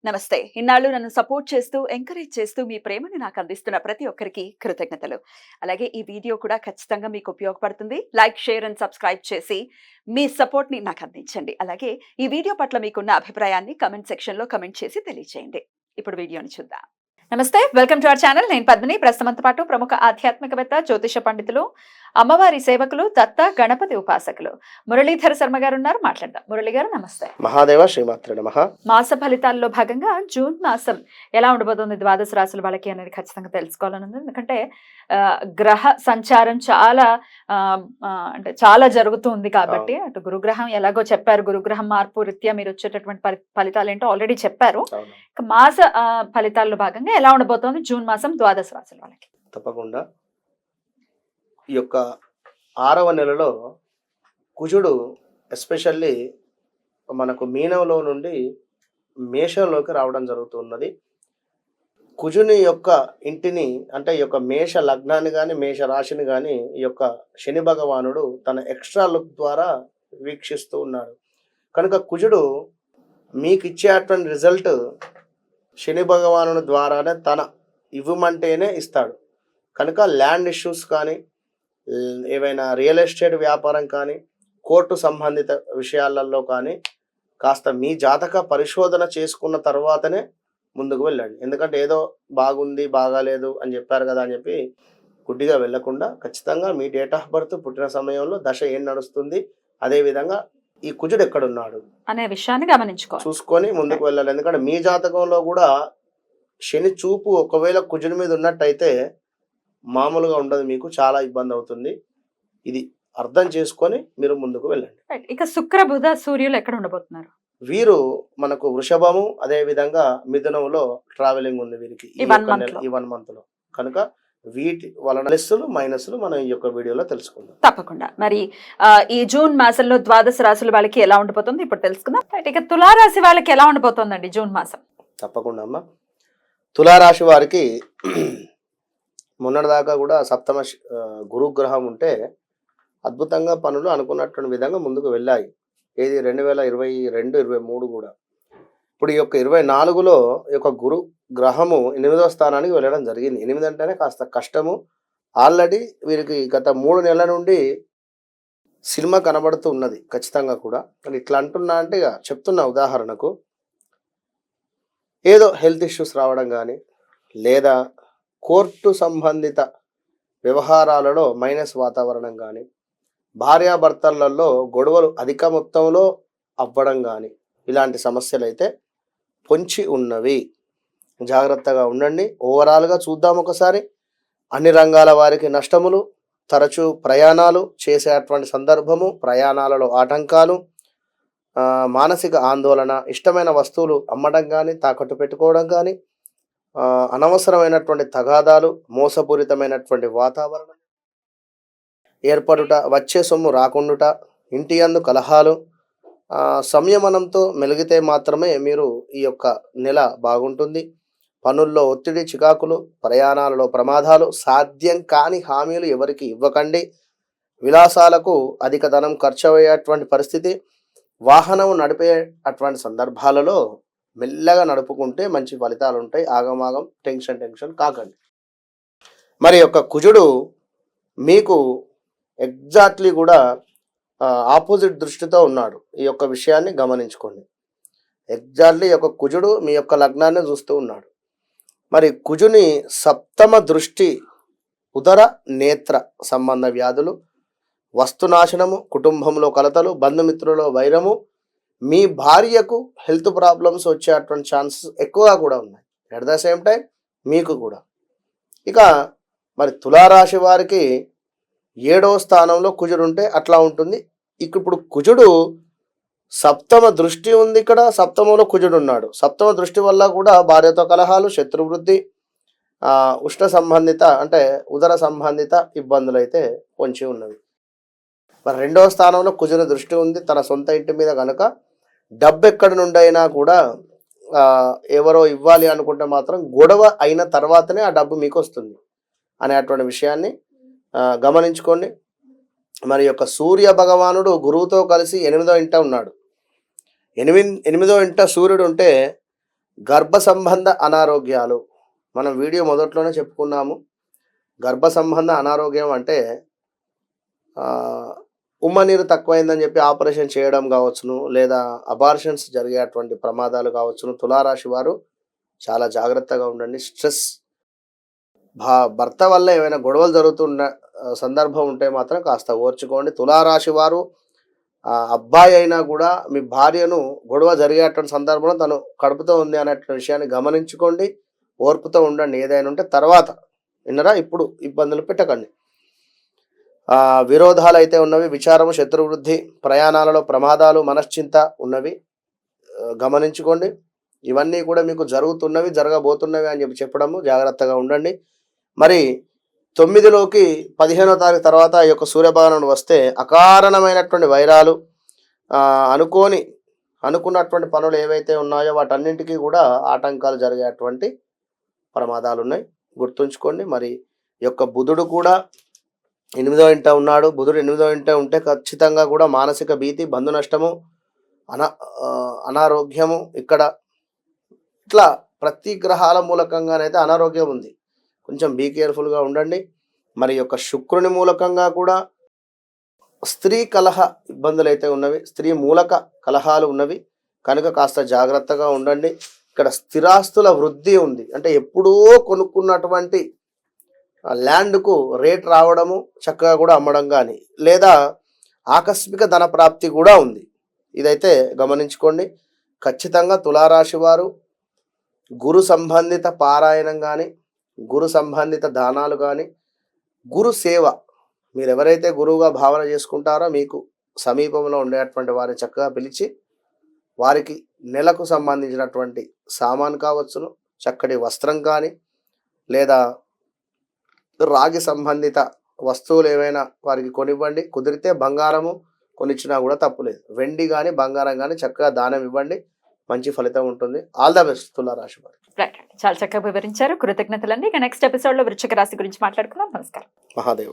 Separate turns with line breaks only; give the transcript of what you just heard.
నమస్తే. ఇన్నాళ్ళు నన్ను సపోర్ట్ చేస్తూ, ఎంకరేజ్ చేస్తూ మీ ప్రేమని నాకు అందిస్తున్న ప్రతి ఒక్కరికి కృతజ్ఞతలు. అలాగే ఈ వీడియో కూడా ఖచ్చితంగా మీకు ఉపయోగపడుతుంది. లైక్, షేర్ అండ్ సబ్స్క్రైబ్ చేసి మీ సపోర్ట్‌ని నాకు అందించండి. అలాగే ఈ వీడియో పట్ల మీకున్న అభిప్రాయాన్ని కామెంట్ సెక్షన్‌లో కామెంట్ చేసి తెలియజేయండి. ఇప్పుడు వీడియోని చూద్దాం. నమస్తే. Welcome to our channel. నేను పద్మిని. ప్రస్తుతంతో పాటు ప్రముఖ ఆధ్యాత్మికవేత్త, జ్యోతిష పండితులు, అమ్మవారి సేవకులు, దత్త గణపతి ఉపాసకులు మురళీధర శర్మ గారు ఉన్నారు. మాట్లాడదాం. మురళి గారు నమస్తే.
మహాదేవ శ్రీమాత్రే నమః.
మాస ఫలితాల్లో భాగంగా జూన్ మాసం ఎలా ఉండబోతుంది ద్వాదశ రాశుల వాళ్ళకి అనేది ఖచ్చితంగా తెలుసుకోవాలని ఉంది. ఎందుకంటే గ్రహ సంచారం చాలా అంటే చాలా జరుగుతుంది కాబట్టి అటు గురుగ్రహం ఎలాగో చెప్పారు, గురుగ్రహం మార్పు రీత్యా మీరు వచ్చేటటువంటి ఫలితాలు ఏంటో ఆల్రెడీ చెప్పారు. మాస ఫలితాల్లో భాగంగా ఎలా ఉండబోతోంది జూన్ మాసం ద్వాదశ రాశుల వాళ్ళకి?
తప్పకుండా ఈ యొక్క 6వ నెలలో కుజుడు ఎస్పెషల్లీ మనకు మీనంలో నుండి మేషంలోకి రావడం జరుగుతున్నది. కుజుని యొక్క ఇంటిని అంటే ఈ యొక్క మేష లగ్నాన్ని కానీ మేష రాశిని కానీ ఈ యొక్క శని భగవానుడు తన ఎక్స్ట్రా లుక్ ద్వారా వీక్షిస్తూ ఉన్నాడు. కనుక కుజుడు మీకు ఇచ్చేటువంటి రిజల్ట్ శని భగవానుడి ద్వారానే తన ఇవ్వమంటేనే ఇస్తాడు. కనుక ల్యాండ్ ఇష్యూస్ కానీ, ఏవైనా రియల్ ఎస్టేట్ వ్యాపారం కానీ, కోర్టు సంబంధిత విషయాలలో కానీ కాస్త మీ జాతక పరిశోధన చేసుకున్న తర్వాతనే ముందుకు వెళ్ళండి. ఎందుకంటే ఏదో బాగుంది బాగాలేదు అని చెప్పారు కదా అని చెప్పి గుడ్డిగా వెళ్ళకుండా ఖచ్చితంగా మీ డేట్ ఆఫ్ బర్త్, పుట్టిన సమయంలో దశ ఏం నడుస్తుంది, అదేవిధంగా ఈ కుజుడు ఎక్కడున్నాడు
అనే విషయాన్ని
చూసుకొని ముందుకు వెళ్ళాలి. ఎందుకంటే మీ జాతకంలో కూడా శని చూపు ఒకవేళ కుజుడి మీద ఉన్నట్టయితే మామూలుగా ఉండదు, మీకు చాలా ఇబ్బంది అవుతుంది. ఇది అర్థం చేసుకొని మీరు ముందుకు వెళ్ళండి.
ఇక శుక్ర, బుధ, సూర్యులు ఎక్కడ ఉండబోతున్నారు?
వీరు మనకు వృషభము, అదే విధంగా మిథునంలో ట్రావెలింగ్ ఉంది వీరికి ఈ 1 మంత్ లో. కనుక వీటి వలన ప్లస్లు మైనస్లు మనం ఈ యొక్క వీడియోలో తెలుసుకుందాం.
తప్పకుండా. మరి ఈ జూన్ మాసంలో ద్వాదశ రాశుల వాళ్ళకి ఎలా ఉండబోతుంది ఇప్పుడు తెలుసుకుందాం. ఇక తులారాశి వాళ్ళకి ఎలా ఉండబోతోందండి జూన్ మాసం?
తప్పకుండా అమ్మా. తులారాశి వారికి మొన్నటిదాకా కూడా సప్తమ గురుగ్రహం ఉంటే అద్భుతంగా పనులు అనుకున్నటువంటి విధంగా ముందుకు వెళ్ళాయి. ఏది 2022, 23 కూడా. ఇప్పుడు ఈ యొక్క 24లో ఈ యొక్క గురు గ్రహము 8వ స్థానానికి వెళ్ళడం జరిగింది. 8 అంటేనే కాస్త కష్టము. ఆల్రెడీ వీరికి గత 3 నెలల నుండి సినిమా కనబడుతూ ఉన్నది ఖచ్చితంగా కూడా. కానీ ఇట్లా అంటున్నా అంటే ఇక చెప్తున్న ఉదాహరణకు ఏదో హెల్త్ ఇష్యూస్ రావడం కానీ, లేదా కోర్టు సంబంధిత వ్యవహారాలలో మైనస్ వాతావరణం కానీ, భార్యాభర్తలలో గొడవలు అధిక మొత్తంలో అవ్వడం కానీ, ఇలాంటి సమస్యలు అయితే పొంచి ఉన్నవి. జాగ్రత్తగా ఉండండి. ఓవరాల్గా చూద్దాం ఒకసారి. అన్ని రంగాల వారికి నష్టములు, తరచూ ప్రయాణాలు చేసేటువంటి సందర్భము, ప్రయాణాలలో ఆటంకాలు, మానసిక ఆందోళన, ఇష్టమైన వస్తువులు అమ్మడం కానీ, తాకట్టు పెట్టుకోవడం కానీ, అనవసరమైనటువంటి తగాదాలు, మోసపూరితమైనటువంటి వాతావరణం ఏర్పడుట, వచ్చే సొమ్ము రాకుండుట, ఇంటి యందు కలహాలు, సంయమనంతో మెలిగితే మాత్రమే మీరు ఈ యొక్క నెల బాగుంటుంది. పనుల్లో ఒత్తిడి, చికాకులు, ప్రయాణాలలో ప్రమాదాలు, సాధ్యం కాని హామీలు ఎవరికి ఇవ్వకండి. విలాసాలకు అధిక ధనం ఖర్చు అయ్యేటువంటి పరిస్థితి, వాహనం నడిపే అటువంటి సందర్భాలలో మెల్లగా నడుపుకుంటే మంచి ఫలితాలు ఉంటాయి. ఆగమాగం టెన్షన్ కాకండి. మరి యొక్క కుజుడు మీకు ఎగ్జాక్ట్లీ కూడా ఆపోజిట్ దృష్టితో ఉన్నాడు. ఈ యొక్క విషయాన్ని గమనించుకోండి. ఎగ్జాక్ట్లీ యొక్క కుజుడు మీ యొక్క లగ్నాన్ని చూస్తూ ఉన్నాడు. మరి కుజుని సప్తమ దృష్టి ఉదర నేత్ర సంబంధ వ్యాధులు, వస్తునాశనము, కుటుంబంలో కలతలు, బంధుమిత్రులలో వైరము, మీ భార్యకు హెల్త్ ప్రాబ్లమ్స్ వచ్చేటువంటి ఛాన్సెస్ ఎక్కువగా కూడా ఉన్నాయి. అట్ ద సేమ్ టైం మీకు కూడా. ఇక మరి తులారాశి వారికి 7వ స్థానంలో కుజుడు ఉంటే అట్లా ఉంటుంది. ఇప్పుడు కుజుడు సప్తమ దృష్టి ఉంది. ఇక్కడ సప్తమంలో కుజుడు ఉన్నాడు. సప్తమ దృష్టి వల్ల కూడా భార్యతో కలహాలు, శత్రువృద్ధి, ఉష్ణ సంబంధిత అంటే ఉదర సంబంధిత ఇబ్బందులు అయితే పొంచి ఉన్నవి. మరి 2వ స్థానంలో కుజుని దృష్టి ఉంది తన సొంత ఇంటి మీద. కనుక డబ్బు ఎక్కడి నుండి అయినా కూడా ఎవరో ఇవ్వాలి అనుకుంటే మాత్రం గొడవ అయిన తర్వాతనే ఆ డబ్బు మీకు వస్తుంది అనేటువంటి విషయాన్ని గమనించుకోండి. మరి యొక్క సూర్య భగవానుడు గురువుతో కలిసి 8వ ఇంట ఉన్నాడు. 8వ ఇంట సూర్యుడు ఉంటే గర్భ సంబంధ అనారోగ్యాలు, మనం వీడియో మొదట్లోనే చెప్పుకున్నాము. గర్భ సంబంధ అనారోగ్యం అంటే ఆ, ఉమ్మ నీరు తక్కువైందని చెప్పి ఆపరేషన్ చేయడం కావచ్చును, లేదా అబార్షన్స్ జరిగేటువంటి ప్రమాదాలు కావచ్చును. తులారాశి వారు చాలా జాగ్రత్తగా ఉండండి. స్ట్రెస్, భర్త వల్ల ఏమైనా గొడవలు జరుగుతున్న సందర్భం ఉంటే మాత్రం కాస్త ఓర్చుకోండి. తులారాశి వారు అబ్బాయి అయినా కూడా మీ భార్యను గొడవ జరిగేటువంటి సందర్భంలో తను కడుపుతో ఉంది అనే విషయాన్ని గమనించుకోండి. ఓర్పుతో ఉండండి. ఏదైనా ఉంటే తర్వాత విన్నరా, ఇప్పుడు ఇబ్బందులు పెట్టకండి. విరోధాలు అయితే ఉన్నవి, విచారము, శత్రువృద్ధి, ప్రయాణాలలో ప్రమాదాలు, మనశ్చింత ఉన్నవి. గమనించుకోండి. ఇవన్నీ కూడా మీకు జరుగుతున్నవి, జరగబోతున్నవి అని చెప్పి చెప్పడము. జాగ్రత్తగా ఉండండి. మరి 9లోకి 15వ తారీఖు తర్వాత ఈ యొక్క సూర్యభగవానుడు వస్తే అకారణమైనటువంటి వైరాలు, అనుకున్నటువంటి పనులు ఏవైతే ఉన్నాయో వాటన్నింటికీ కూడా ఆటంకాలు జరిగేటువంటి ప్రమాదాలు ఉన్నాయి. గుర్తుంచుకోండి. మరి ఈ యొక్క బుధుడు కూడా 8వ ఇంట ఉన్నాడు. బుధుడు 8వ ఇంట ఉంటే ఖచ్చితంగా కూడా మానసిక భీతి, బంధు నష్టము, అనారోగ్యము, ఇక్కడ ఇట్లా ప్రతి గ్రహాల మూలకంగానైతే అనారోగ్యం ఉంది. కొంచెం బీ కేర్ఫుల్గా ఉండండి. మరి యొక్క శుక్రుని మూలకంగా కూడా స్త్రీ కలహ ఇబ్బందులు అయితే ఉన్నవి, స్త్రీ మూలక కలహాలు ఉన్నవి. కనుక కాస్త జాగ్రత్తగా ఉండండి. ఇక్కడ స్థిరాస్తుల వృద్ధి ఉంది. అంటే ఎప్పుడో కొనుక్కున్నటువంటి ల్యాండ్కు రేట్ రావడము, చక్కగా కూడా అమ్మడం కానీ, లేదా ఆకస్మిక ధన ప్రాప్తి కూడా ఉంది. ఇదైతే గమనించుకోండి. ఖచ్చితంగా తులారాశి వారు గురు సంబంధిత పారాయణం కానీ, గురు సంబంధిత దానాలు కానీ, గురు సేవ, మీరు ఎవరైతే గురువుగా భావన చేసుకుంటారో మీకు సమీపంలో ఉండేటువంటి వారిని చక్కగా పిలిచి వారికి నెలకు సంబంధించినటువంటి సామాన్ కావచ్చును, చక్కటి వస్త్రం కానీ, లేదా రాగి సంబంధిత వస్తువులు ఏవైనా వారికి కొనివ్వండి. కుదిరితే బంగారము కొనిచ్చినా కూడా తప్పులేదు. వెండి కానీ బంగారం కానీ చక్కగా దానం ఇవ్వండి. మంచి ఫలితం ఉంటుంది. ఆల్ ద బెస్ట్ తులారాశి వారికి.
రైట్, చాలా చక్కగా వివరించారు. కృతజ్ఞతలండి. ఇక నెక్స్ట్ ఎపిసోడ్ లో వృశ్చిక రాశి గురించి మాట్లాడుకుందాం. నమస్కారం.
మహాదేవ.